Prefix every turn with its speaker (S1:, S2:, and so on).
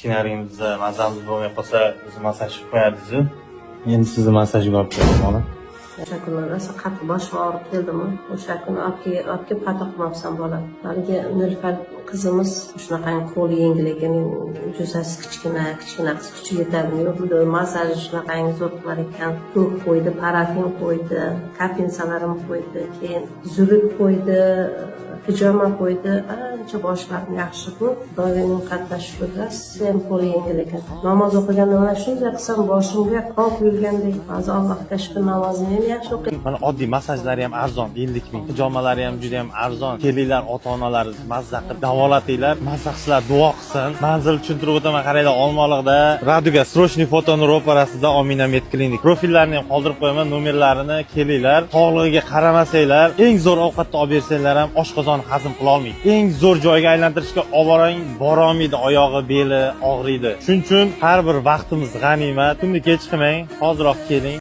S1: kichkinaligimizda mazamiz bo'lmay qolsa bizni massaj qilib qo'yardiz-ku. Endi sizni massajga olib kelaman ona.
S2: O'sha kuni rosa qattiq boshim og'rib keldimi? O'sha kuni olib kelib pato qilmabsan bolam. Haligi Nilufar qizimiz shunaqangi qo'li yengil ekan, jussasi kichkina qiz kuchi yetadi. Yo'qda massaj shunaqangi zo'r qilar ekan. To'q qo'ydi, parafin qo'ydi, kapinsalarni qo'ydi, keyin zuluk qo'ydi, pijama qo'ydi. Ancha boshlarim yaxshi-ku. Xudoga qatnashishda sen qo'li yengil ekan. Namoz o'qiganda mana shunday qilsam boshimga qon quyilgandek. Hozir Allohga shukr namozini ham yaxshi o'qiyman.
S1: Mana oddiy massajlari ham arzon, 50 ming. Pijomalari ham juda ham arzon. Kelinglar, ota-onalar mazza qilib davolatinglar, mazza qilsizlar, duo qilsin. Manzil tushuntirib o'taman, qaranglar, Olmaliqda Raduga Srochniy fotoning ro'parasida Omina Med Klinik. Profillarni ham qoldirib qo'yaman, nomerlarini. Kelinglar. Sog'lig'iga qaramasanglar, eng zo'r ovqatni olib bersanglar ham oshqozon hazm qila olmaydi. Eng zo'r joyga aylantirishga olib boring, bora olmaydi, oyog'i, beli og'riydi. Shuning uchun har bir vaqtimiz g'animat. Tunda kech qilmang, hoziroq keling.